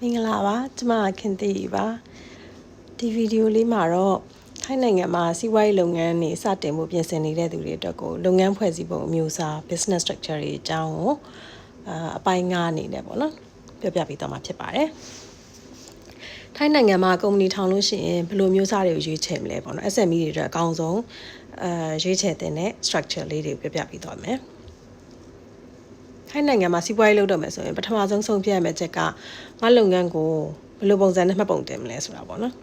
မင်္ဂလာပါကျမခင်တီပါဒီဗီဒီယိုလေးမှာတော့ထိုင်းနိုင်ငံမှာစီးပွားရေးလုပ်ငန်းတွေစတင်မှုပြင်ဆင်နေတဲ့သူတွေအတွက်ကိုလုပ်ငန်းဖွဲ့စည်းပုံအမျိုးအစား business structure တွေအကြောင်းကိုအပိုင်း9အနေနဲ့ပေါ့နော်ပြောပြပေးသွားမှာဖြစ်ပါတယ်ထိုင်းနိုင်ငံမှာကုမ္ပဏီထောင်လို့ရှိရင်ဘယ်လိုမျိုးစားတွေကိုရွေးချယ်မလဲပေါ့နော် SME တွေအတွက်အကောင်းဆုံးရွေးချယ်တဲ့ structure လေးတွေပြောပြပေးသွားမယ်ထိုင်းနိုင်ငံမှာစီးပွားရေးလုပ်တော့မယ်ဆိုရင်ပထမဆုံးဖြတ်ရမယ့်ချက်ကငါလုပ်ငန်းကိုဘယ်လိုပုံစံနဲ့မှတ်ပုံတင်မလဲဆိုတာပေါ့နော်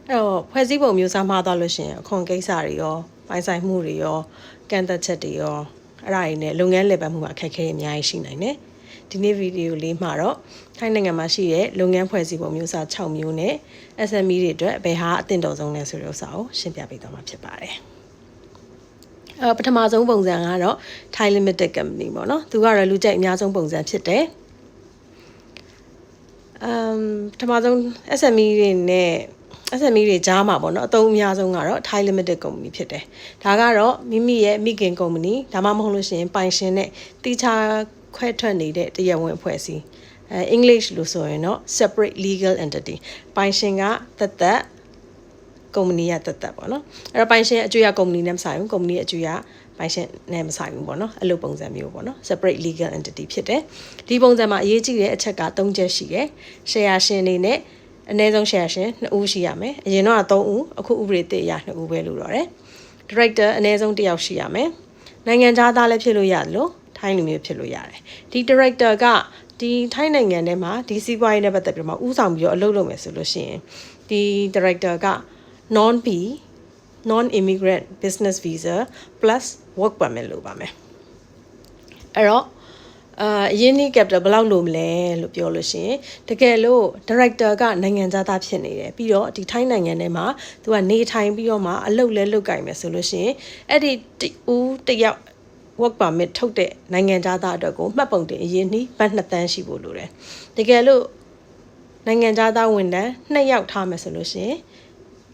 အဲ့တော့ဖွဲ့စည်းပုံမျိုးစားမှားသွားလို့ရှိရင်အခွန်ကိစ္စတွေရောပိုင်းဆိုင်မှုတွေရောကန့်သက်ချက်တွေရောအဲ့ဒါတွေနဲ့လုပ်ငန်းလည်ပတ်မှုမှာအခက်အခဲအများကြီးရှိနိုင်တယ်ဒီနေ့ဗီဒီယိုလေးမှာတော့ထိုင်းနိုင်ငံမှာရှိတဲ့လုပ်ငန်းဖွဲ့စည်းပုံမျိုးစား6မျိုးနဲ့ SME တွေအတွက်ဘယ်ဟာအသင့်တော်ဆုံးလဲဆိုတဲ့ဥစ္စာကိုရှင်းပြပေးသွားမှာဖြစ်ပါတယ်ပထမဆုံးပုံစံကတော့ Thai Limited Company ပေါ့နော်သူကတော့လူကြိုက်အများဆုံးပုံစံဖြစ်တယ်ပထမဆုံး SME တွေနဲ့ SME တွေကြားမှာပေါ့နော်အသုံးအများဆုံးကတော့ Thai Limited Company ဖြစ်တယ်ဒါကတော့မိမိရဲ့မိခင်ကုမ္ပဏီဒါမှမဟုတ်လို့ရှိရင်ပိုင်ရှင်နဲ့တိကျခွဲထွက်နေတဲ့တရားဝင်အဖွဲ့အစည်းEnglish လို့ဆိုရင်တော့ separate legal entity ပိုင်ရှင်ကသက်ကုမ္ပဏီကသက်ပေါ့နော်အဲ့တော့ပိုင်ရှင်အကျွေးရကုမ္ပဏီနဲ့မဆိုင်ဘူးကုမ္ပဏီအကျွေးရပိုင်ရှင်နဲ့မဆိုင်ဘူးပေါ့နော်အဲ့လိုပုံစံမျိုးပေါ့နော် separate legal entity ဖြစ်တယ်ဒီပုံစံမှာအရေးကြီးတဲ့အချက်က3ချက်ရှိတယ် share ရှင်တွေနဲ့အနည်းဆုံး share ရှင်2ဦးရှိရမယ်အရင်တော့3ဦးအခုဥပဒေသစ်အရ2ဦးပဲလို့တော့တယ် director အနည်းဆုံး1ယောက်ရှိရမယ်နိုင်ငံခြားသားလည်းဖြစ်လို့ရတယ်လို့ထိုင်းလူမျိုးဖြစ်လို့ရတယ်ဒီ director ကဒီထိုင်းနိုင်ငံထဲမှာဒီစီးပွားရေးနဲ့ပတ်သက်ပြီးတော့ဥဆောင်ပြီးတော့အလုပ်လုပ်မယ်ဆိုလို့ရှိရင်ဒီ director ကnon-immigrant business visa plus work permit လို့ပါမယ်အဲ့တော့အရင်းနှီး capital ဘယ်လောက်လိုမလဲလို့ပြောလို့ရှိရင်တကယ်လို့ director ကနိုင်ငံသားဖြစ်နေတယ်ပြီးတော့ဒီထိုင်းနိုင်ငံထဲမှာသူကနေထိုင်ပြီးတော့မှအလုပ်လဲလုပ်ကင်မယ်ဆိုလို့ရှိရင်အဲ့ဒီတယောက် work permit ထုတ်တဲ့နိုင်ငံသားအတွက်ကိုမှတ်ပုံတင်အရင်းနှီးဘတ်2 သန်းရှိဖို့လိုတယ်တကယ်လို့နိုင်ငံသားဝန်ထမ်း2ယောက်ထားမယ်ဆိုလို့ရှိရင်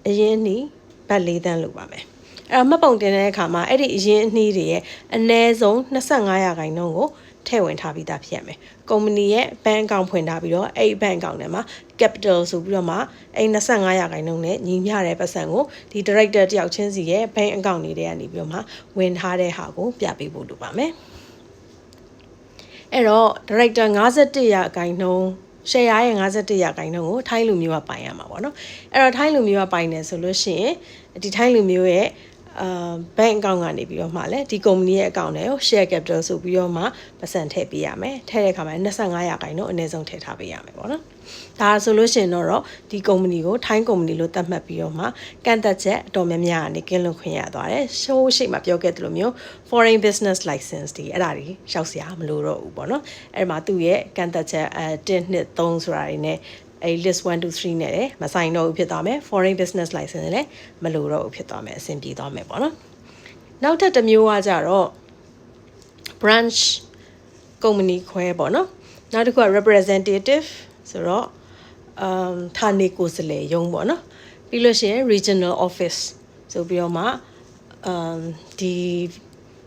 အရင်းနှီးဘတ်4 သန်းလို့ပါမယ်အဲ့တော့မှတ်ပုံတင်တဲ့အခါမှာအဲ့ဒီအရင်းအနှီးတွေရဲ့အနည်းဆုံး25%ကိုထည့်ဝင်ထားပြီးသားဖြစ်ရမယ်ကုမ္ပဏီရဲ့ bank account ဖွင့်ထားပြီးတော့အဲ့ bank account ထဲမှာ capital ဆိုပြီးတော့မှအဲ့25%နဲ့ညီမျှတဲ့ပတ်စံကိုဒီ director တယောက်ချင်းစီရဲ့ bank account တွေထဲကနေပြီးတော့မှဝင်ထားတဲ့ဟာကိုပြပေးဖို့လိုပါမယ်အဲ့တော့ director 51% share ရဲ့51%ကိုထိုင်းလူမျိုးကပိုင်ရမှာပေါ့နော်အဲ့တော့ထိုင်းလူမျိုးကပိုင်တယ်ဆိုလို့ရှိရင်ဒီထိုင်းလူမျိုးရဲ့bank account ကနေပြီးတော့မှလည်းဒီကုမ္ပဏီရဲ့ account တွေကို share capital ဆိုပြီးတော့မှပတ်စံထည့်ပေးရမယ်ထည့်တဲ့အခါမှာ25%အနည်းဆုံးထည့်ထားပေးရမယ်ပေါ့နော်ဒါဆိုလို့ရှိရင်တော့ဒီကုမ္ပဏီကိုထိုင်းကုမ္ပဏီလို့သတ်မှတ်ပြီးတော့မှကန့်သက်ချက်အတော်များများကနေကင်းလွတ်ခွင့်ရသွားတယ်ရှိမှပြောခဲ့သလိုမျိုး foreign business license ဒီအဲ့ဒါတွေရှောက်စရာမလိုတော့ဘူးပေါ့နော်အဲ့မှာသူ့ရဲ့ကန့်သက်ချက်1 2 3ဆိုတာတွေနဲ့အဲ့ list 1 2 3နဲ့လည်းမဆိုင်တော့ဘူးဖြစ်သွားမယ် foreign business license လည်းမလိုတော့ဘူးဖြစ်သွားမယ်အဆင်ပြေသွားမယ်ပေါ့နော်နောက်ထပ်တစ်မျိုးကကြတော့ branch company ခွဲပေါ့နော်နောက်တစ်ခုက representative ဆိုတော့ဌာနေကိုယ်စားလှယ်ရုံးပေါ့နော်ပြီးလို့ရှိရင် regional office ဆိုပြီးတော့မှဒီ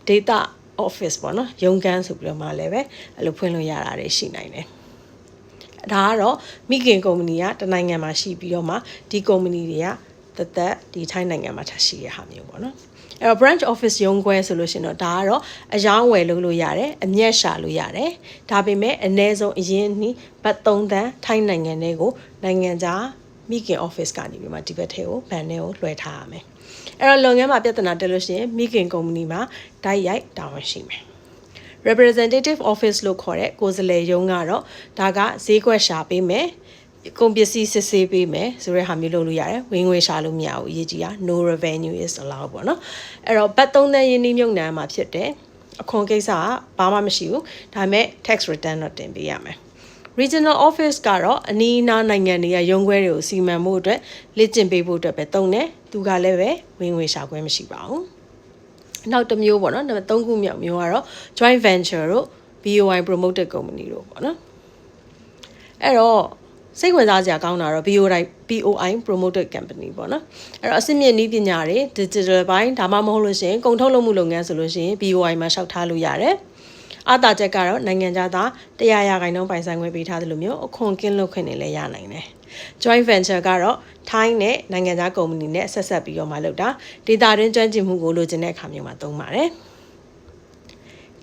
data office ပေါ့နော်ရုံးခန်းဆိုပြီးတော့မှလည်းပဲအဲ့လိုဖွင့်လို့ရတာတွေရှိနိုင်တယ်ဒါကတော့မိခင်ကုမ္ပဏီကတနိုင်ငံမှာရှိပြီးတော့မှဒီကုမ္ပဏီတွေကသက်ဒီထိုင်းနိုင်ငံမှာထားရှိရဟာမျိုးပေါ့နော်အဲ့တော့ branch office ရုံးခွဲဆိုလို့ရှိရင်တော့ဒါကတော့အယောင်းဝယ်လုပ်လို့ရတယ်အမျက်ရှာလို့ရတယ်ဒါပေမဲ့အနည်းဆုံးအရင်းအနှီးဘတ်3 သန်းထိုင်းနိုင်ငံတွေကိုနိုင်ငံခြားမိခင် office ကနေပြီးမှဒီဘက်ထဲကိုဘဏ်ထဲကိုလွှဲထားရမယ်အဲ့တော့လုပ်ငန်းမှာပြဿနာတက်လို့ရှိရင်မိခင်ကုမ္ပဏီမှာတိုက်ရိုက်တာဝန်ရှိမယ်representative office လို့ခေါ်တဲ့ကိုယ်စားလှယ်ရုံးကတော့ဒါကဈေးကွက်ရှာပေးမယ်ကုန်ပစ္စည်းစစ်ဆေးပေးမယ်ဆိုတဲ့ဟာမျိုးလုပ်လို့ရတယ်ဝင်ငွေရှာလို့မရဘူးအရေးကြီးတာ no revenue is allowed ပေါ့နော်အဲ့တော့ဘတ်3 သန်းရင်းနှီးမြုပ်နှံမှာဖြစ်တယ်အခွန်ကိစ္စကဘာမှမရှိဘူးဒါပေမဲ့ tax return တော့တင်ပေးရမယ် regional office ကတော့အနီးအနားနိုင်ငံတွေကရုံးခွဲတွေကိုစီမံမှုအတွက်လေ့ကျင့်ပေးဖို့အတွက်ပဲတုံးတယ်သူကလည်းပဲဝင်ငွေရှာခွင့်မရှိပါဘူးနောက်တစ်မျိုးပေါ့နော်နံပါတ်3ခုမြောက်မျိုးကတော့ joint venture တို့ BOI promoted company တို့ပေါ့နော်အဲ့တော့စိတ်ဝင်စားစရာကောင်းတာတော့ BOI promoted company ပေါ့နော်အဲ့တော့အဆင့်မြင့်နည်းပညာတွေ digital ဘိုင်းဒါမှမဟုတ်လို့ရှိရင်ကုန်ထုတ်လုပ်မှုလုပ်ငန်းဆိုလို့ရှိရင် BOI မှာရှောက်ထားလို့ရတယ် အားသာချက်ကတော့နိုင်ငံခြားသား100%ပိုင်ဆိုင်ခွင့်ပေးထားတယ်လို့မျိုးအခွန်ကင်းလွတ်ခွင့်တွေလည်းရနိုင်တယ် joint venture ကတော့ထိုင်းနဲ့နိုင်ငံခြားကုမ္ပဏီနဲ့ဆက်ဆက်ပြီးတော့မှလုပ်တာဒေတာတွင်းကျွမ်းကျင်မှုကိုလိုချင်တဲ့အခါမျိုးမှာသုံးပါတယ်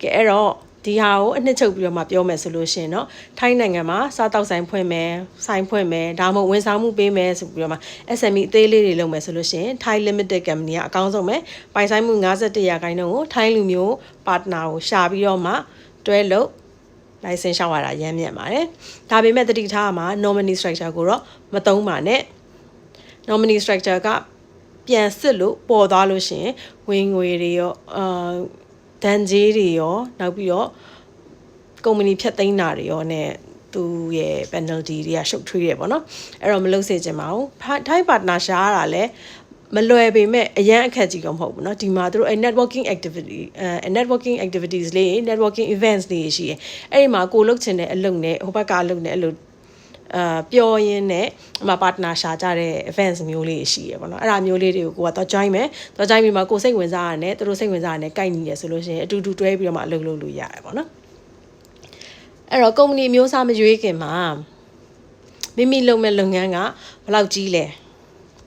ကဲအဲ့တော့ဒီဟာကိုအနှစ်ချုပ်ပြီးတော့မှပြောမယ်ဆိုလို့ရှိရင်เนาะထိုင်းနိုင်ငံမှာစားတောက်ဆိုင်ဖွင့်မယ်ဆိုင်ဖွင့်မယ်ဒါမှမဟုတ်ဝန်ဆောင်မှုပေးမယ်ဆိုပြီးတော့မှ SME အသေးလေးတွေလုပ်မယ်ဆိုလို့ရှိရင် Thai Limited Company ကအကောင်းဆုံးပဲပိုင်ဆိုင်မှု51%ကိုထိုင်းလူမျိုး partner ကိုရှာပြီးတော့မှတွဲလုပ် license ရှောက်ရတာရမ်းမြတ်ပါတယ်ဒါပေမဲ့တတိထားမှာ nominee structure ကိုတော့မသုံးပါနဲ့ nominee structure ကပြန်စစ်လို့ပေါ်သွားလို့ရှိရင်ဝင်ငွေတွေရောဒဏ်ကြေးတွေရောနောက်ပြီးတော့ကုမ္ပဏီဖြတ်သိမ်းတာတွေရောနဲ့သူရဲ့ penalty တွေကရှုပ်ထွေးတယ်ပေါ့နော်အဲ့တော့မလုပ်စေချင်ပါဘူး Thai partner ရှာရတာလဲမလွယ်ပေမဲ့အရန်အခက်ကြီးတော့မဟုတ်ဘူးเนาะဒီမှာသူတို့networking activities လေး networking events တွေရှိတယ်အဲ့ဒီမှာကိုလုပ်ချင်တဲ့အလုပ်နဲ့ဟိုဘက်ကအလုပ်နဲ့အဲ့လိုပြောရင်းနဲ့အမ partner ရှာကြတဲ့ events မျိုးလေးရှိရပေါ့နော်အဲ့ဒါမျိုးလေးတွေကိုကိုကတော့ join မယ်တော့ join ပြီးမှကိုစိတ်ဝင်စားရတယ်သူတို့စိတ်ဝင်စားရတယ်ကိုက်ညီတယ်ဆိုလို့ရှိရင်အတူတူတွဲပြီးတော့မှအလုပ်လုပ်လို့ရတယ်ပေါ့နော်အဲ့တော့ကုမ္ပဏီမျိုးစားမရွေးခင်မှာမိမိလုပ်မဲ့လုပ်ငန်းကဘယ်လောက်ကြီးလဲ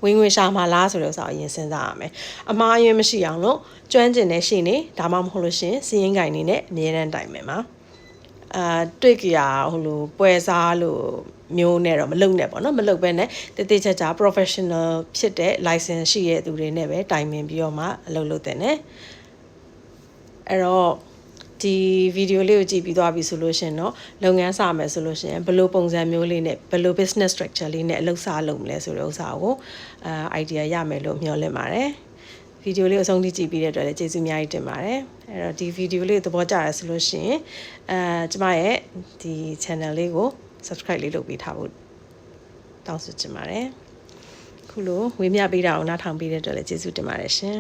ဝင်ငွေရှာမှာလားဆိုတဲ့ဥစ္စာအရင်စဉ်းစားရမယ်အမှားအယွင်းမရှိအောင်လို့ကျွမ်းကျင်တဲ့ရှင်းနေဒါမှမဟုတ်လို့ရှင်စီးရင်ကိုင်နေနဲ့အမြဲတမ်းတိုင်မယ်မှာတွေ့ကြရဟိုလိုပွဲစားလို့မျိုးနဲ့တော့မလုပ်နဲ့ပေါ့နော်မလုပ်ဘဲနဲ့တည်တည်ချာချာ professional ဖြစ်တဲ့ license ရှိတဲ့သူတွေနဲ့ပဲတိုင်ပင်ပြီးတော့မှအလုပ်လုပ်တဲ့ ਨੇ အဲ့တော့ဒီဗီဒီယိုလေးကိုကြည့်ပြီးသွားပြီဆိုလို့ရှင်เนาะလုပ်ငန်းစမယ်ဆိုလို့ရှင်ဘယ်လိုပုံစံမျိုးလေးနဲ့ဘယ်လို business structure လေးနဲ့အလုပ်စလုပ်မလဲဆိုတဲ့ဥစ္စာကိုidea ရမယ်လို့မျှော်လင့်ပါတယ်ဗီဒီယိုလေးကိုအဆုံးထိကြည့်ပြီးတဲ့အတွက်လည်းကျေးဇူးအများကြီးတင်ပါတယ်အဲ့တော့ဒီဗီဒီယိုလေးကိုသဘောကျရဆိုလို့ရှင်ကျမရဲ့ဒီ channel လေးကို subscribe လေးလုပ်ပေးထားဖို့တောင်းဆိုချင်ပါတယ်ခုလိုဝေမျှပေးတာကိုနားထောင်ပေးတဲ့အတွက်လည်းကျေးဇူးတင်ပါတယ်ရှင်